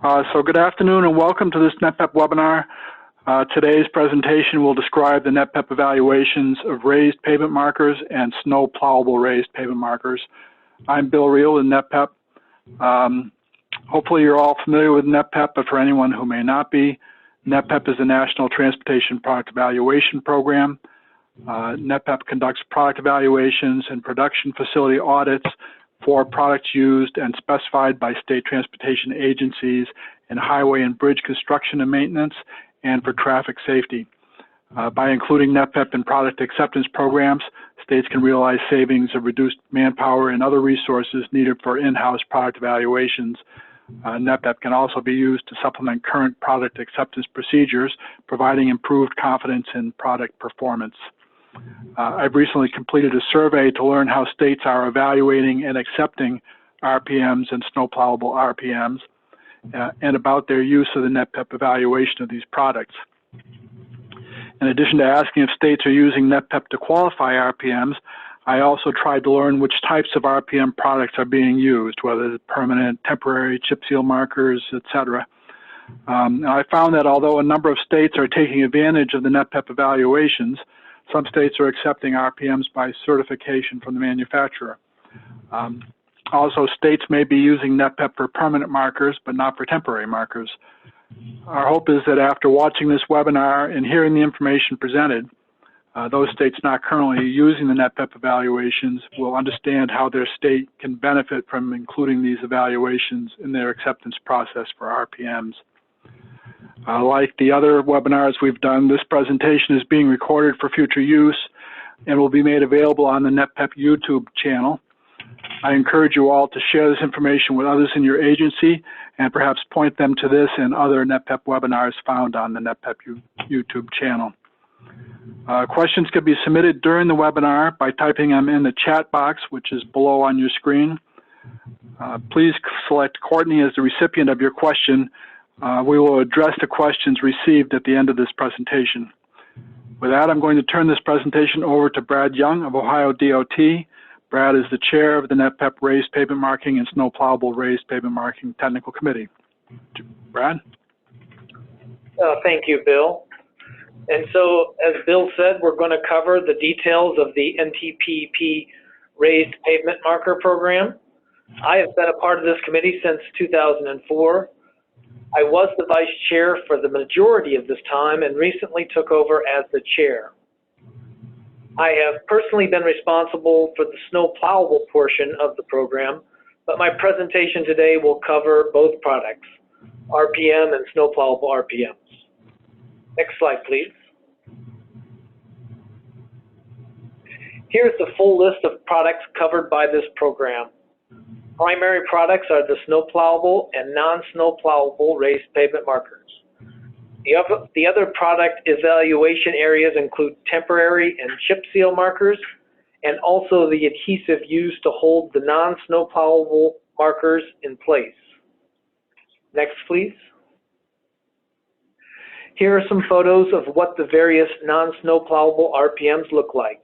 So good afternoon and welcome to this NTPEP webinar. Today's presentation will describe the NTPEP evaluations of raised pavement markers and snow plowable raised pavement markers. I'm Bill Reel with NTPEP. Hopefully you're all familiar with NTPEP, but for anyone who may not be, NTPEP is a National Transportation Product Evaluation Program. NTPEP conducts product evaluations and production facility audits for products used and specified by state transportation agencies in highway and bridge construction and maintenance and for traffic safety. By including NTPEP in product acceptance programs, states can realize savings of reduced manpower and other resources needed for in-house product evaluations. NTPEP can also be used to supplement current product acceptance procedures, providing improved confidence in product performance. I've recently completed a survey to learn how states are evaluating and accepting RPMs and snow plowable RPMs and about their use of the NTPEP evaluation of these products. In addition to asking if states are using NTPEP to qualify RPMs, I also tried to learn which types of RPM products are being used, whether it's permanent, temporary, chip seal markers, etc. I found that although a number of states are taking advantage of the NTPEP evaluations, some states are accepting RPMs by certification from the manufacturer. Also, states may be using NTPEP for permanent markers, but not for temporary markers. Our hope is that after watching this webinar and hearing the information presented, those states not currently using the NTPEP evaluations will understand how their state can benefit from including these evaluations in their acceptance process for RPMs. Like the other webinars we've done, this presentation is being recorded for future use and will be made available on the NTPEP YouTube channel. I encourage you all to share this information with others in your agency and perhaps point them to this and other NTPEP webinars found on the NTPEP YouTube channel. Questions can be submitted during the webinar by typing them in the chat box, which is below on your screen. Please select Courtney as the recipient of your question. We will address the questions received at the end of this presentation. With that, I'm going to turn this presentation over to Brad Young of Ohio DOT. Brad is the chair of the NTPEP Raised Pavement Marking and Snow Plowable Raised Pavement Marking Technical Committee. Brad? Thank you, Bill. And so, as Bill said, we're going to cover the details of the NTPEP Raised Pavement Marker Program. I have been a part of this committee since 2004. I was the vice chair for the majority of this time and recently took over as the chair. I have personally been responsible for the snow plowable portion of the program, but my presentation today will cover both products, RPM and snow plowable RPMs. Next slide, please. Here's the full list of products covered by this program. Primary products are the snow plowable and non-snow plowable raised pavement markers. The other product evaluation areas include temporary and chip seal markers and also the adhesive used to hold the non-snow plowable markers in place. Next, please. Here are some photos of what the various non-snow plowable RPMs look like.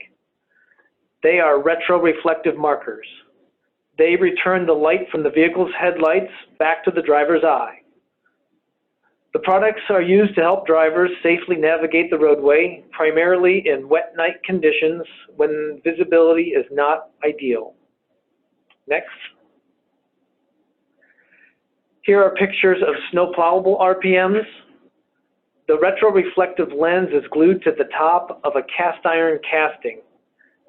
They are retroreflective markers. They return the light from the vehicle's headlights back to the driver's eye. The products are used to help drivers safely navigate the roadway, primarily in wet night conditions when visibility is not ideal. Next. Here are pictures of snow plowable RPMs. The retroreflective lens is glued to the top of a cast iron casting.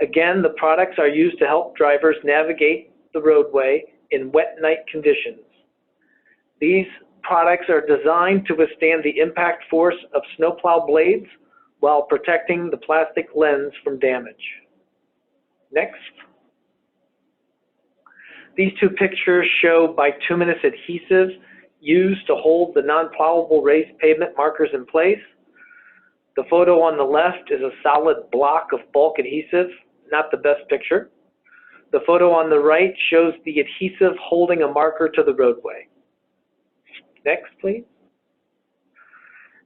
Again, the products are used to help drivers navigate the roadway in wet night conditions. These products are designed to withstand the impact force of snowplow blades while protecting the plastic lens from damage. Next. These two pictures show bituminous adhesive used to hold the non-plowable raised pavement markers in place. The photo on the left is a solid block of bulk adhesive, not the best picture. The photo on the right shows the adhesive holding a marker to the roadway. Next, please.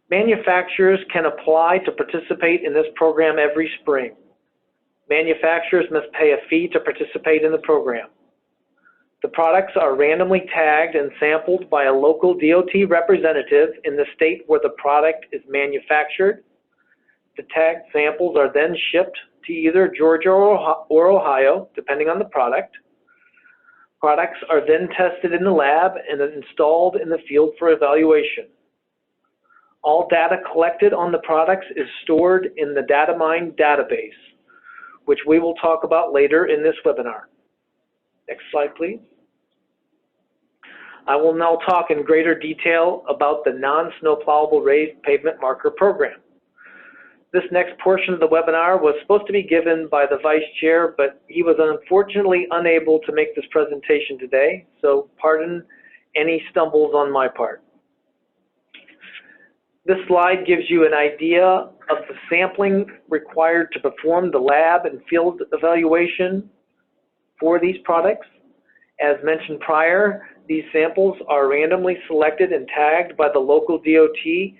Manufacturers can apply to participate in this program every spring. Manufacturers must pay a fee to participate in the program. The products are randomly tagged and sampled by a local DOT representative in the state where the product is manufactured. The tagged samples are then shipped to either Georgia or Ohio, depending on the product. Products are then tested in the lab and installed in the field for evaluation. All data collected on the products is stored in the DataMine database, which we will talk about later in this webinar. Next slide, please. I will now talk in greater detail about the non-snowplowable raised pavement marker program. This next portion of the webinar was supposed to be given by the Vice Chair, but he was unfortunately unable to make this presentation today, so pardon any stumbles on my part. This slide gives you an idea of the sampling required to perform the lab and field evaluation for these products. As mentioned prior, these samples are randomly selected and tagged by the local DOT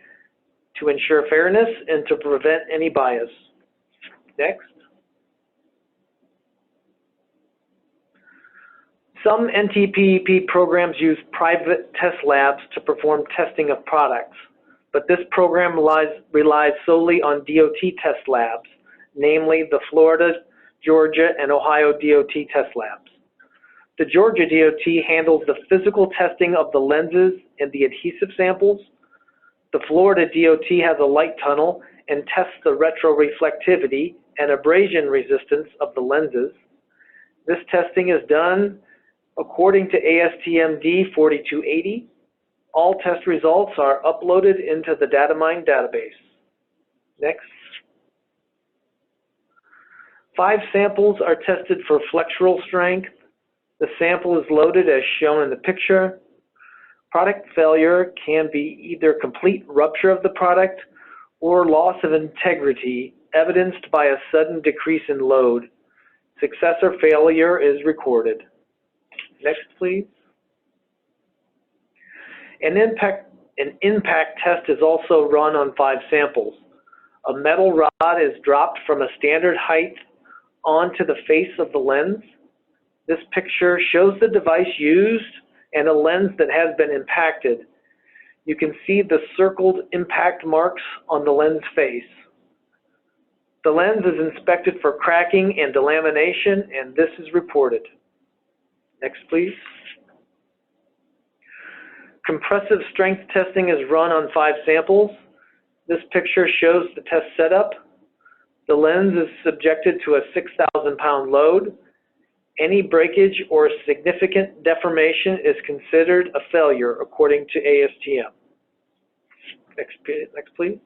to ensure fairness and to prevent any bias. Next. Some NTPEP programs use private test labs to perform testing of products, but this program relies solely on DOT test labs, namely the Florida, Georgia, and Ohio DOT test labs. The Georgia DOT handles the physical testing of the lenses and the adhesive samples. The Florida DOT has a light tunnel and tests the retroreflectivity and abrasion resistance of the lenses. This testing is done according to ASTM D4280. All test results are uploaded into the DataMine database. Next. 5 samples are tested for flexural strength. The sample is loaded as shown in the picture. Product failure can be either complete rupture of the product or loss of integrity, evidenced by a sudden decrease in load. Success or failure is recorded. Next, please. An impact test is also run on 5 samples. A metal rod is dropped from a standard height onto the face of the lens. This picture shows the device used and a lens that has been impacted. You can see the circled impact marks on the lens face. The lens is inspected for cracking and delamination, and this is reported. Next, please. Compressive strength testing is run on 5 samples. This picture shows the test setup. The lens is subjected to a 6,000-pound load. Any breakage or significant deformation is considered a failure according to ASTM. Next, please.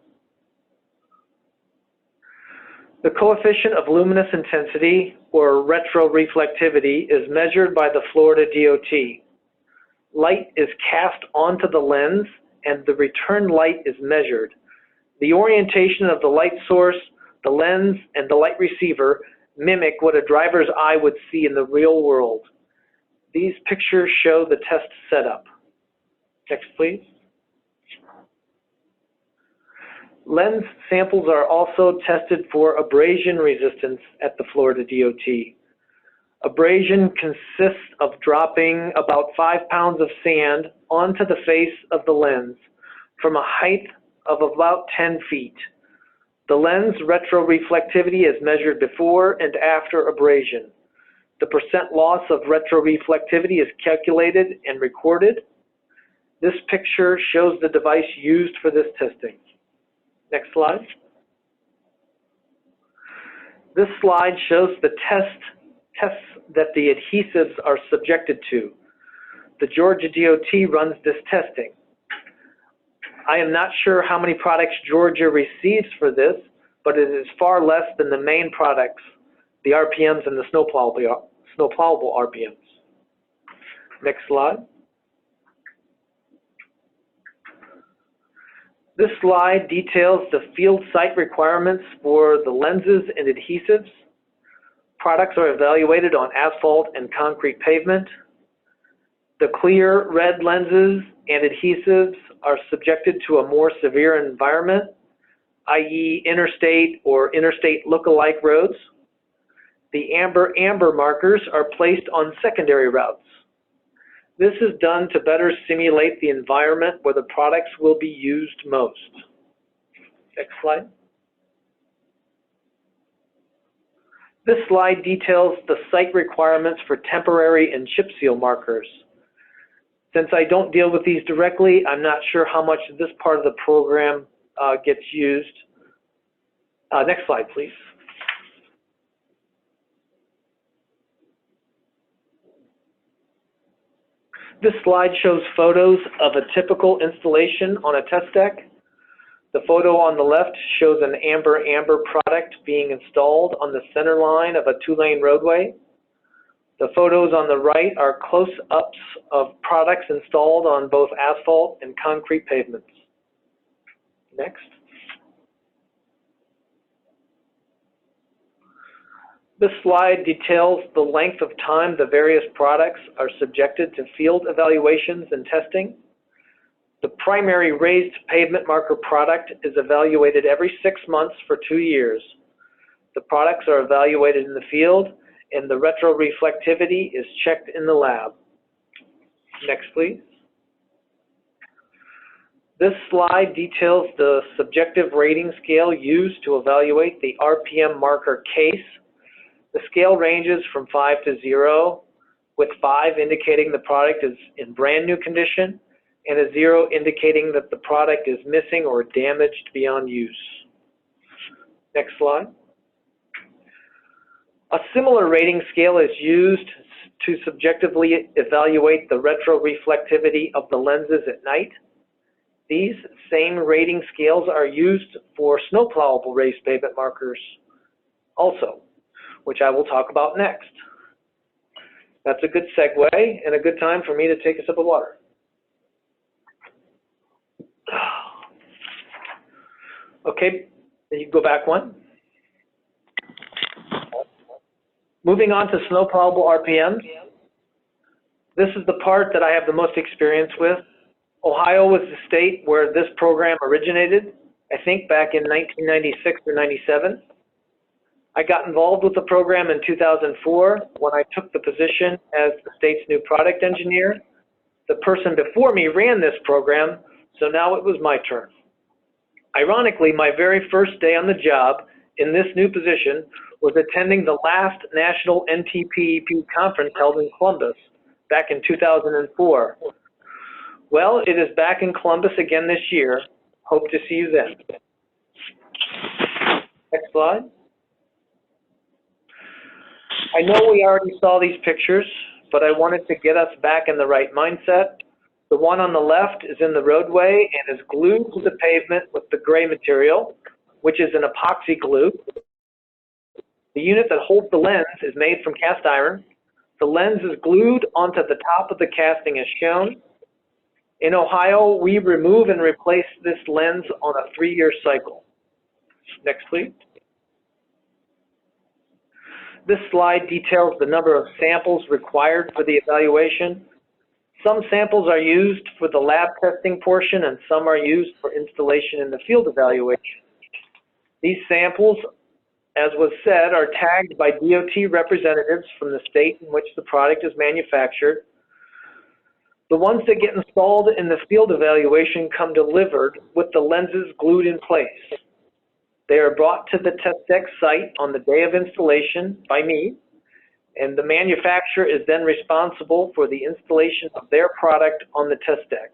The coefficient of luminous intensity, or retroreflectivity, is measured by the Florida DOT. Light is cast onto the lens and the return light is measured. The orientation of the light source, the lens, and the light receiver mimic what a driver's eye would see in the real world. These pictures show the test setup. Next, please. Lens samples are also tested for abrasion resistance at the Florida DOT. Abrasion consists of dropping about 5 pounds of sand onto the face of the lens from a height of about 10 feet. The lens retroreflectivity is measured before and after abrasion. The percent loss of retroreflectivity is calculated and recorded. This picture shows the device used for this testing. Next slide. This slide shows the tests that the adhesives are subjected to. The Georgia DOT runs this testing. I am not sure how many products Georgia receives for this, but it is far less than the main products, the RPMs and the snowplowable RPMs. Next slide. This slide details the field site requirements for the lenses and adhesives. Products are evaluated on asphalt and concrete pavement. The clear red lenses and adhesives are subjected to a more severe environment, i.e. interstate or interstate look-alike roads. The amber markers are placed on secondary routes. This is done to better simulate the environment where the products will be used most. Next slide. This slide details the site requirements for temporary and chip seal markers. Since I don't deal with these directly, I'm not sure how much this part of the program gets used. Next slide, please. This slide shows photos of a typical installation on a test deck. The photo on the left shows an amber product being installed on the center line of a 2-lane roadway. The photos on the right are close-ups of products installed on both asphalt and concrete pavements. Next. This slide details the length of time the various products are subjected to field evaluations and testing. The primary raised pavement marker product is evaluated every 6 months for 2 years. The products are evaluated in the field, and the retroreflectivity is checked in the lab. Next, please. This slide details the subjective rating scale used to evaluate the RPM marker case. The scale ranges from 5 to 0, with 5 indicating the product is in brand new condition, and a 0 indicating that the product is missing or damaged beyond use. Next slide. A similar rating scale is used to subjectively evaluate the retroreflectivity of the lenses at night. These same rating scales are used for snowplowable raised pavement markers also, which I will talk about next. That's a good segue and a good time for me to take a sip of water. Okay, you can go back one. Moving on to snowplowable RPMs. This is the part that I have the most experience with. Ohio was the state where this program originated, I think back in 1996 or 97. I got involved with the program in 2004 when I took the position as the state's new product engineer. The person before me ran this program, so now it was my turn. Ironically, my very first day on the job in this new position was attending the last national NTPEP conference held in Columbus back in 2004. Well, it is back in Columbus again this year. Hope to see you then. Next slide. I know we already saw these pictures, but I wanted to get us back in the right mindset. The one on the left is in the roadway and is glued to the pavement with the gray material, which is an epoxy glue. The unit that holds the lens is made from cast iron. The lens is glued onto the top of the casting as shown. In Ohio, we remove and replace this lens on a 3-year cycle. Next, please. This slide details the number of samples required for the evaluation. Some samples are used for the lab testing portion and some are used for installation in the field evaluation. These samples, as was said, are tagged by DOT representatives from the state in which the product is manufactured. The ones that get installed in the field evaluation come delivered with the lenses glued in place. They are brought to the test deck site on the day of installation by me, and the manufacturer is then responsible for the installation of their product on the test deck.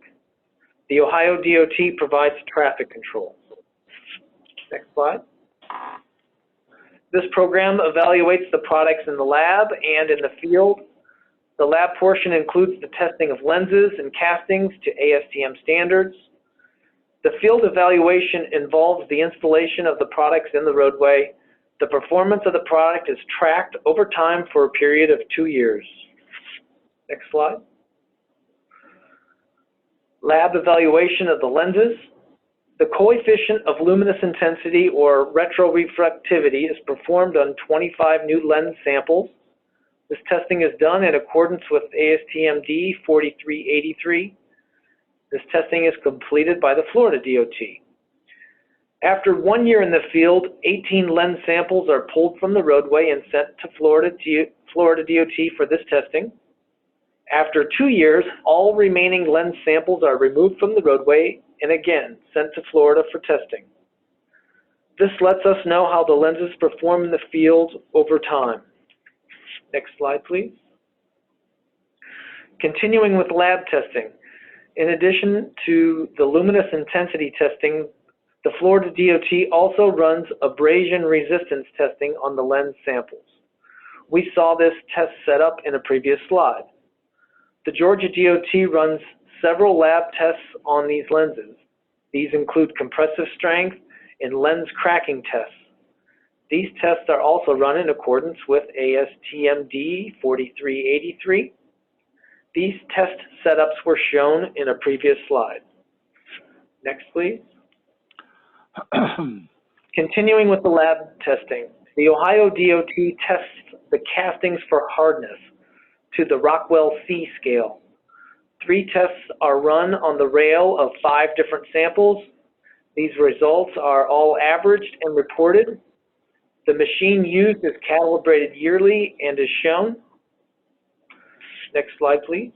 The Ohio DOT provides traffic control. Next slide. This program evaluates the products in the lab and in the field. The lab portion includes the testing of lenses and castings to ASTM standards. The field evaluation involves the installation of the products in the roadway. The performance of the product is tracked over time for a period of 2 years. Next slide. Lab evaluation of the lenses. The coefficient of luminous intensity or retroreflectivity is performed on 25 new lens samples. This testing is done in accordance with ASTM D 4383. This testing is completed by the Florida DOT. After 1 year in the field, 18 lens samples are pulled from the roadway and sent to Florida DOT for this testing. After 2 years, all remaining lens samples are removed from the roadway and again sent to Florida for testing. This lets us know how the lenses perform in the field over time. Next slide, please. Continuing with lab testing. In addition to the luminous intensity testing, the Florida DOT also runs abrasion resistance testing on the lens samples. We saw this test setup in a previous slide. The Georgia DOT runs several lab tests on these lenses. These include compressive strength and lens cracking tests. These tests are also run in accordance with ASTM 4383. These test setups were shown in a previous slide. Next, please. Continuing with the lab testing, the Ohio DOT tests the castings for hardness to the Rockwell C scale. 3 tests are run on the rail of 5 different samples. These results are all averaged and reported. The machine used is calibrated yearly and is shown. Next slide, please.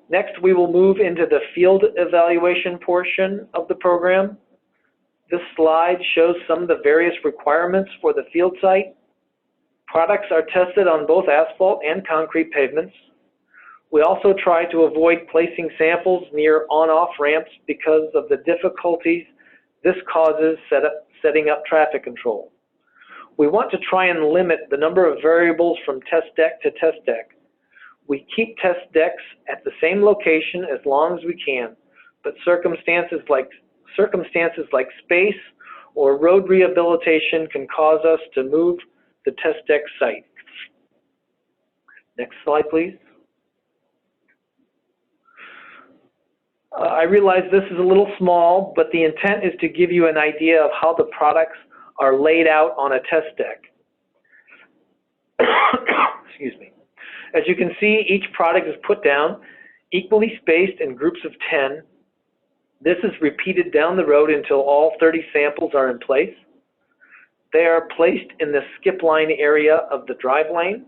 Next, we will move into the field evaluation portion of the program. This slide shows some of the various requirements for the field site. Products are tested on both asphalt and concrete pavements. We also try to avoid placing samples near on-off ramps because of the difficulties this causes setting up traffic control. We want to try and limit the number of variables from test deck to test deck. We keep test decks at the same location as long as we can, but circumstances like space or road rehabilitation can cause us to move the test deck site. Next slide, please. I realize this is a little small, but the intent is to give you an idea of how the products are laid out on a test deck. Excuse me. As you can see, each product is put down, equally spaced in groups of 10. This is repeated down the road until all 30 samples are in place. They are placed in the skip line area of the drive lane.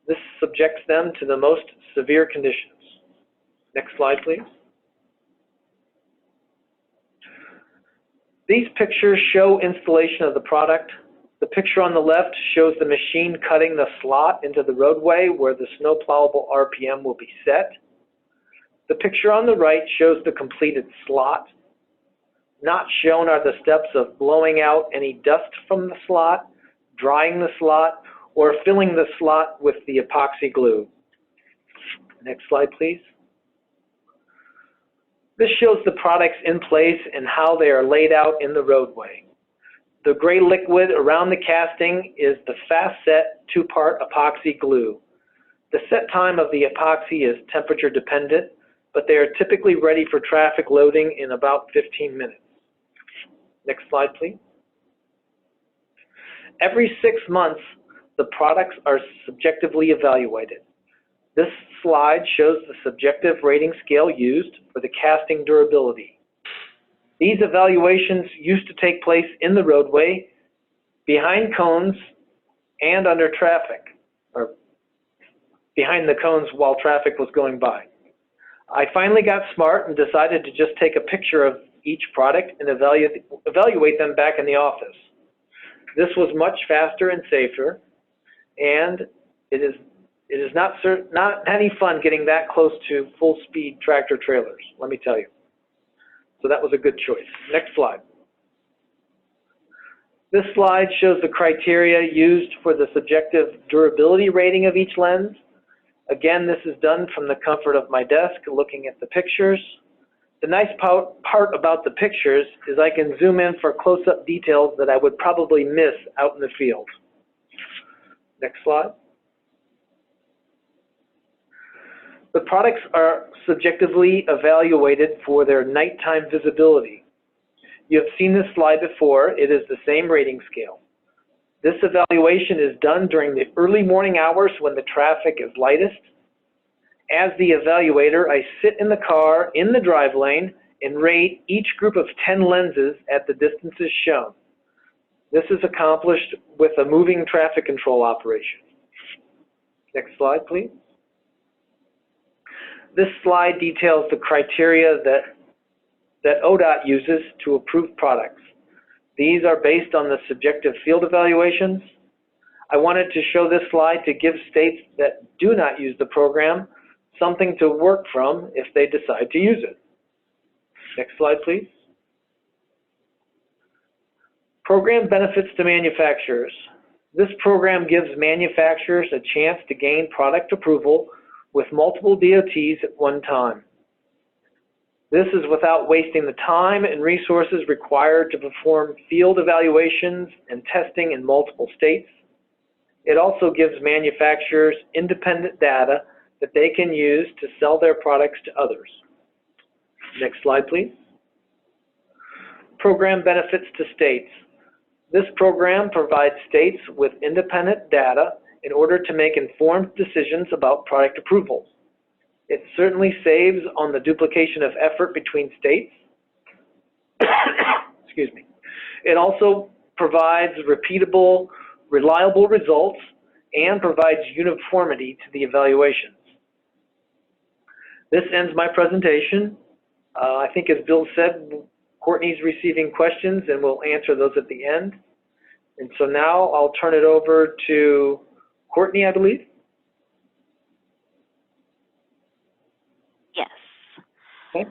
This subjects them to the most severe conditions. Next slide, please. These pictures show installation of the product. The picture on the left shows the machine cutting the slot into the roadway where the snow plowable RPM will be set. The picture on the right shows the completed slot. Not shown are the steps of blowing out any dust from the slot, drying the slot, or filling the slot with the epoxy glue. Next slide, please. This shows the products in place and how they are laid out in the roadway. The gray liquid around the casting is the fast set 2-part epoxy glue. The set time of the epoxy is temperature dependent, but they are typically ready for traffic loading in about 15 minutes. Next slide, please. Every 6 months, the products are subjectively evaluated. This slide shows the subjective rating scale used for the casting durability. These evaluations used to take place in the roadway, behind cones, and under traffic, or behind the cones while traffic was going by. I finally got smart and decided to just take a picture of each product and evaluate them back in the office. This was much faster and safer, and it is not any fun getting that close to full-speed tractor trailers, let me tell you. So that was a good choice. Next slide. This slide shows the criteria used for the subjective durability rating of each lens. Again, this is done from the comfort of my desk, looking at the pictures. The nice part about the pictures is I can zoom in for close-up details that I would probably miss out in the field. Next slide. The products are subjectively evaluated for their nighttime visibility. You have seen this slide before. It is the same rating scale. This evaluation is done during the early morning hours when the traffic is lightest. As the evaluator, I sit in the car in the drive lane and rate each group of 10 lenses at the distances shown. This is accomplished with a moving traffic control operation. Next slide, please. This slide details the criteria that ODOT uses to approve products. These are based on the subjective field evaluations. I wanted to show this slide to give states that do not use the program something to work from if they decide to use it. Next slide, please. Program benefits to manufacturers. This program gives manufacturers a chance to gain product approval with multiple DOTs at one time. This is without wasting the time and resources required to perform field evaluations and testing in multiple states. It also gives manufacturers independent data that they can use to sell their products to others. Next slide, please. Program benefits to states. This program provides states with independent data in order to make informed decisions about product approvals. It certainly saves on the duplication of effort between states. Excuse me. It also provides repeatable, reliable results and provides uniformity to the evaluations. This ends my presentation. I think as Bill said, Courtney's receiving questions and we'll answer those at the end. And so now I'll turn it over to Courtney, I believe. Yes. Okay.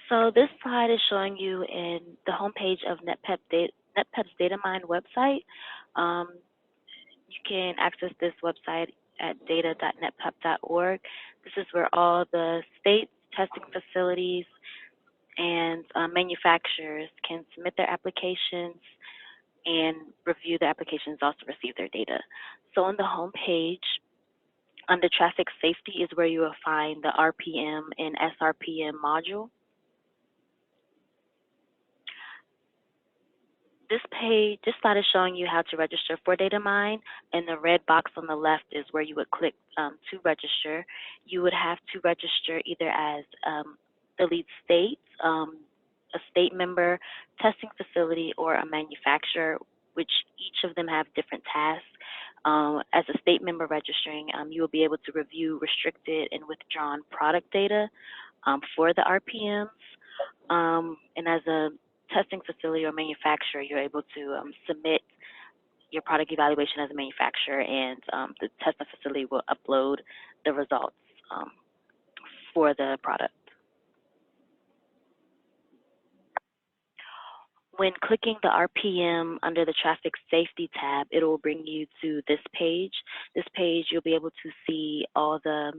So this slide is showing you in the homepage of NTPEP's DataMine website. You can access this website at data.ntpep.org. This is where all the states, testing facilities, and manufacturers can submit their applications and review the applications, also receive their data. So on the home page, under traffic safety is where you will find the RPM and SRPM module. This slide is showing you how to register for DataMine, and the red box on the left is where you would click to register. You would have to register either as the lead state, a state member, testing facility, or a manufacturer, which each of them have different tasks. As a state member registering, you will be able to review restricted and withdrawn product data for the RPMs. And as a testing facility or manufacturer, you're able to submit your product evaluation as a manufacturer, and the testing facility will upload the results for the product. When clicking the RPM under the traffic safety tab, it will bring you to this page. This page, you'll be able to see all the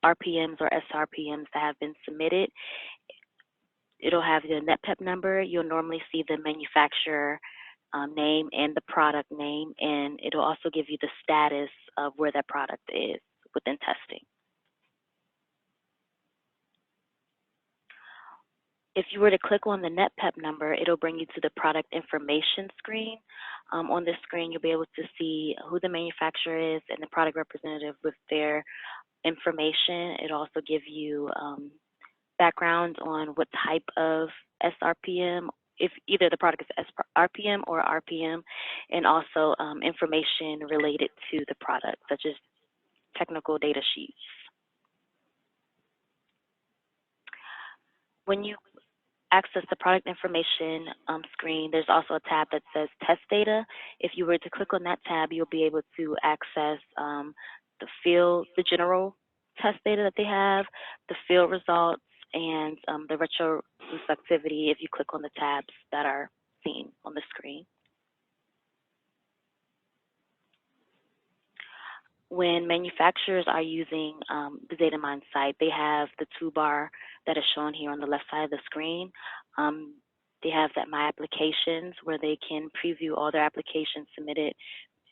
RPMs or SRPMs that have been submitted. It'll have the NTPEP number. You'll normally see the manufacturer name and the product name, and it'll also give you the status of where that product is within testing. If you were to click on the NTPEP number, it'll bring you to the product information screen. On this screen, you'll be able to see who the manufacturer is and the product representative with their information. It'll also give you background on what type of SRPM, if either the product is SRPM or RPM, and also information related to the product, such as technical data sheets. When you access the product information screen, there's also a tab that says test data. If you were to click on that tab, you'll be able to access the general test data that they have, the field results, and the retrospectivity if you click on the tabs that are seen on the screen. When manufacturers are using the DataMine site, they have the toolbar that is shown here on the left side of the screen. They have that My Applications, where they can preview all their applications submitted,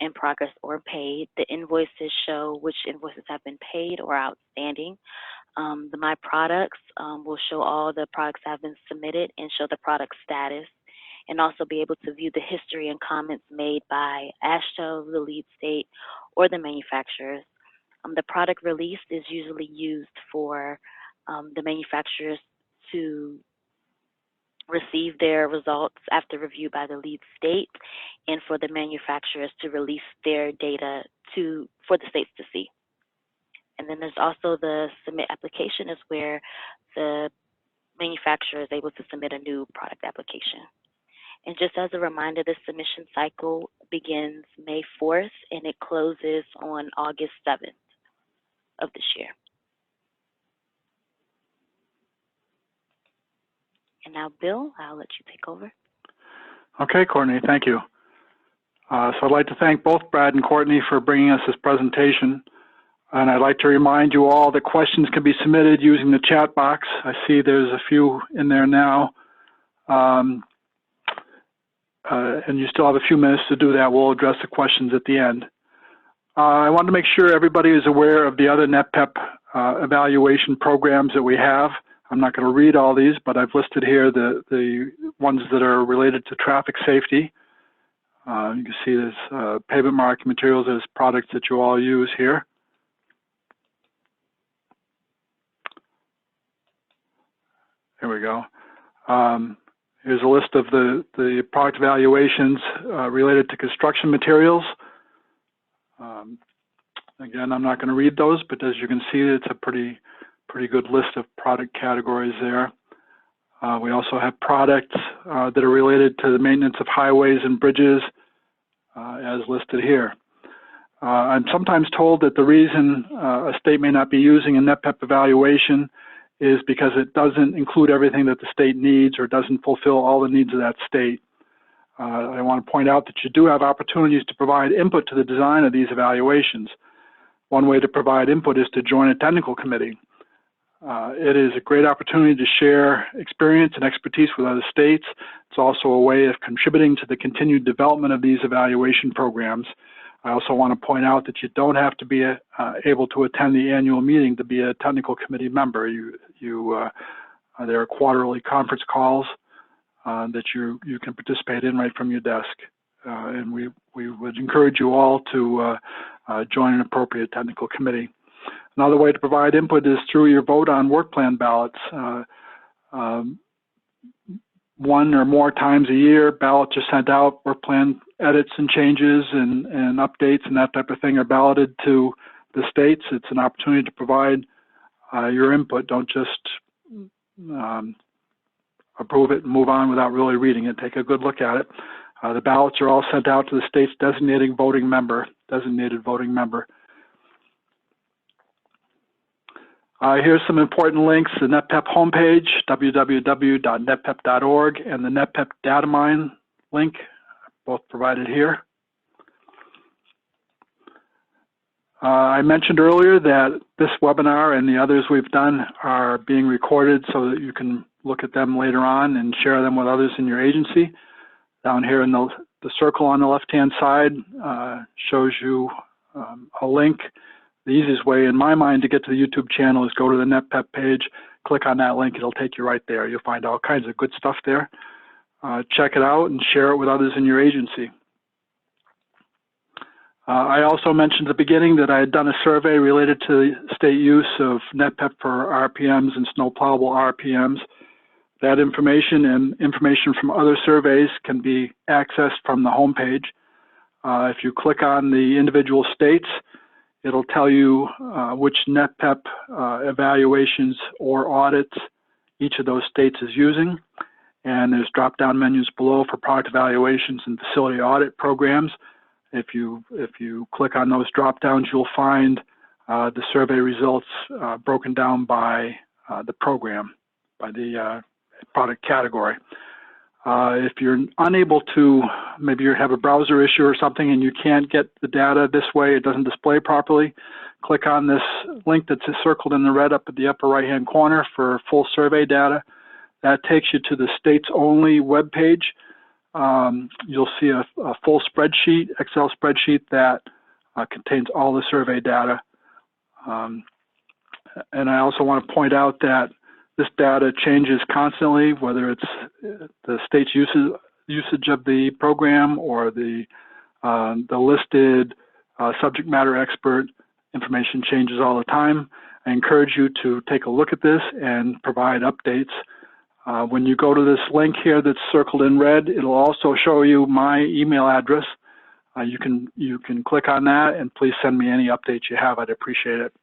in progress, or paid. The invoices show which invoices have been paid or outstanding. The My Products will show all the products that have been submitted and show the product status, and also be able to view the history and comments made by AASHTO, the lead state, or the manufacturers. The product release is usually used for the manufacturers to receive their results after review by the lead state, and for the manufacturers to release their data for the states to see. And then there's also the submit application, is where the manufacturer is able to submit a new product application. And just as a reminder, this submission cycle begins May 4th and it closes on August 7th of this year. And now, Bill, I'll let you take over. Okay, Courtney, thank you. So I'd like to thank both Brad and Courtney for bringing us this presentation. And I'd like to remind you all that questions can be submitted using the chat box. I see there's a few in there now. And you still have a few minutes to do that. We'll address the questions at the end. I want to make sure everybody is aware of the other NTPEP evaluation programs that we have. I'm not going to read all these, but I've listed here the ones that are related to traffic safety. You can see there's pavement marking materials as products that you all use here. There we go. Here's a list of the product evaluations related to construction materials. Again, I'm not going to read those, but as you can see, it's a pretty good list of product categories there. We also have products that are related to the maintenance of highways and bridges, as listed here. I'm sometimes told that the reason a state may not be using a NTPEP evaluation is because it doesn't include everything that the state needs or doesn't fulfill all the needs of that state. I want to point out that you do have opportunities to provide input to the design of these evaluations. One way to provide input is to join a technical committee. It is a great opportunity to share experience and expertise with other states. It's also a way of contributing to the continued development of these evaluation programs. I also want to point out that you don't have to be able to attend the annual meeting to be a technical committee member. There are quarterly conference calls that you can participate in right from your desk. And we would encourage you all to join an appropriate technical committee. Another way to provide input is through your vote on work plan ballots. One or more times a year, ballots are sent out, work plan edits and changes and updates and that type of thing are balloted to the states. It's an opportunity to provide your input. Don't just approve it and move on without really reading it. Take a good look at it. The ballots are all sent out to the state's designated voting member. Here's some important links: the NTPEP homepage, www.ntpep.org, and the NTPEP data mine link, both provided here. I mentioned earlier that this webinar and the others we've done are being recorded so that you can look at them later on and share them with others in your agency. Down here in the circle on the left-hand side shows you a link. The easiest way in my mind to get to the YouTube channel is go to the NTPEP page, click on that link, it'll take you right there. You'll find all kinds of good stuff there. Check it out and share it with others in your agency. I also mentioned at the beginning that I had done a survey related to the state use of NTPEP for RPMs and snow plowable RPMs. That information and information from other surveys can be accessed from the homepage. If you click on the individual states, it'll tell you which NTPEP evaluations or audits each of those states is using. And there's drop-down menus below for product evaluations and facility audit programs. If you click on those drop-downs, you'll find the survey results broken down by the program, by the product category. If you're unable to, maybe you have a browser issue or something and you can't get the data this way, it doesn't display properly, click on this link that's circled in the red up at the upper right-hand corner for full survey data. That takes you to the states-only web page. You'll see a full spreadsheet, Excel spreadsheet that contains all the survey data. And I also want to point out that this data changes constantly, whether it's the state's usage of the program or the listed subject matter expert. Information changes all the time. I encourage you to take a look at this and provide updates. When you go to this link here that's circled in red, it'll also show you my email address. You can click on that and please send me any updates you have. I'd appreciate it.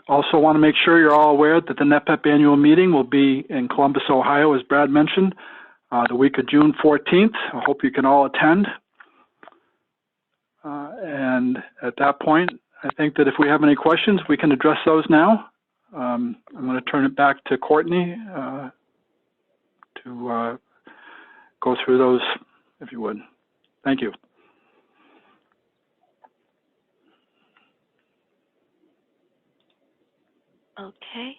Also want to make sure you're all aware that the NTPEP annual meeting will be in Columbus, Ohio, as Brad mentioned, the week of June 14th. I hope you can all attend. And at that point, I think that if we have any questions, we can address those now. I'm going to turn it back to Courtney to go through those, if you would. Thank you. Okay.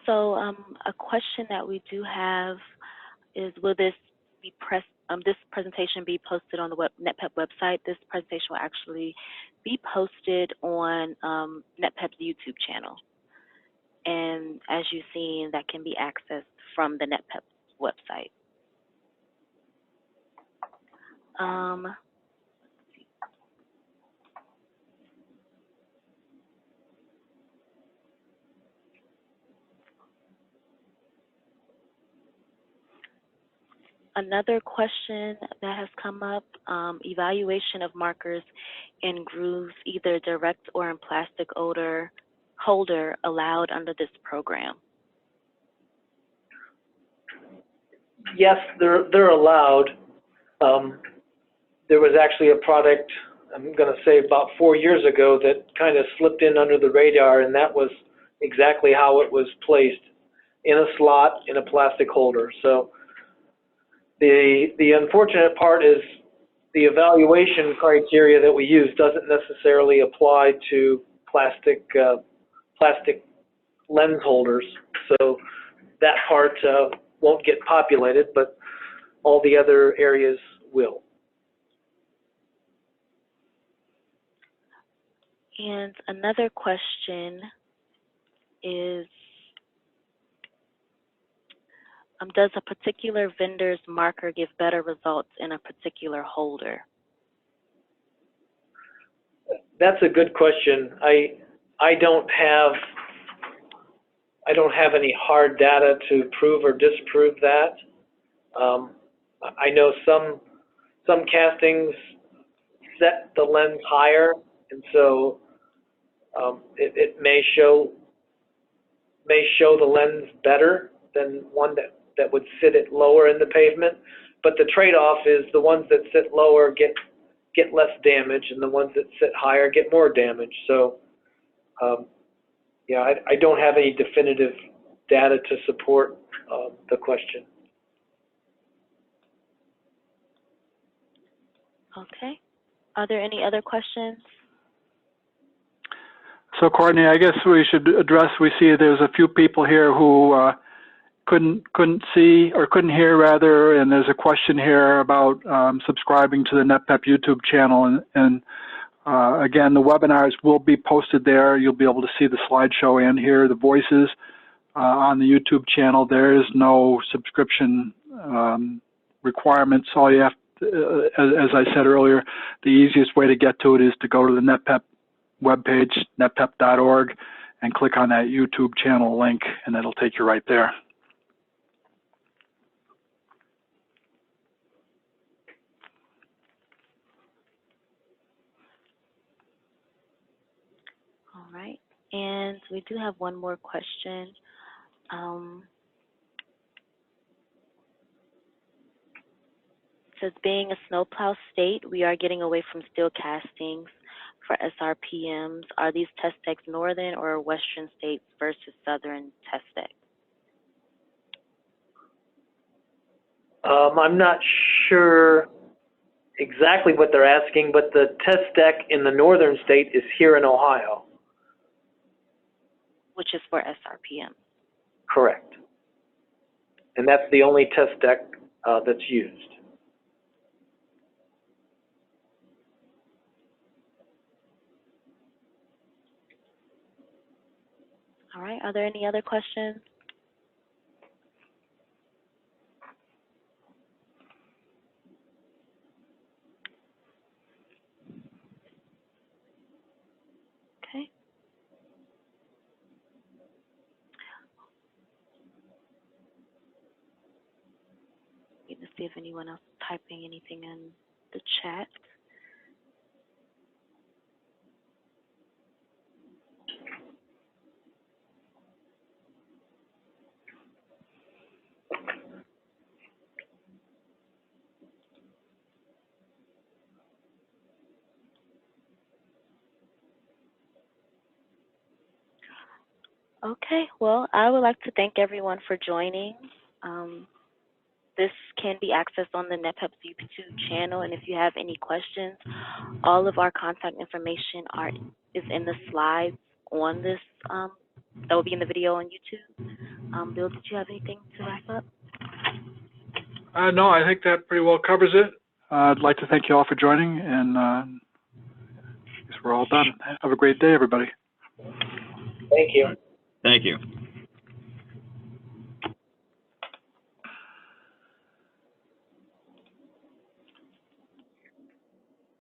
So a question that we do have is, will this be this presentation be posted on the NTPEP website? This presentation will actually be posted on NTPEP's YouTube channel. And as you've seen, that can be accessed from the NTPEP website. Another question that has come up, evaluation of markers in grooves, either direct or in plastic holder allowed under this program? Yes, they're allowed. There was actually a product, I'm going to say about 4 years ago, that kind of slipped in under the radar, and that was exactly how it was placed, in a slot in a plastic holder. So the unfortunate part is the evaluation criteria that we use doesn't necessarily apply to plastic lens holders. So that part won't get populated, but all the other areas will. And another question is, does a particular vendor's marker give better results in a particular holder? That's a good question. I don't have any hard data to prove or disprove that. I know some castings set the lens higher, and so it may show the lens better than one that would sit it lower in the pavement. But the trade-off is the ones that sit lower get less damage, and the ones that sit higher get more damage. So yeah, I don't have any definitive data to support the question. Okay. Are there any other questions? So Courtney, I guess we should address, we see there's a few people here who couldn't see, or couldn't hear rather, and there's a question here about subscribing to the NTPEP YouTube channel. And again, the webinars will be posted there. You'll be able to see the slideshow and hear the voices on the YouTube channel. There is no subscription requirements. All you have to, as I said earlier, the easiest way to get to it is to go to the NTPEP webpage, ntpep.org, and click on that YouTube channel link, and it'll take you right there. All right. And we do have one more question. It says, being a snowplow state, we are getting away from steel castings for SRPMs. Are these test decks northern or western states versus southern test decks? I'm not sure exactly what they're asking, but the test deck in the northern state is here in Ohio. Which is for SRPM. Correct. And that's the only test deck that's used. All right, are there any other questions? Okay. Need to see if anyone else is typing anything in the chat. Okay, well, I would like to thank everyone for joining. This can be accessed on the NetPEP YouTube channel, and if you have any questions, all of our contact information is in the slides on this, that will be in the video on YouTube. Bill, did you have anything to wrap up? No, I think that pretty well covers it. I'd like to thank you all for joining, and I guess we're all done. Have a great day, everybody. Thank you. Thank you.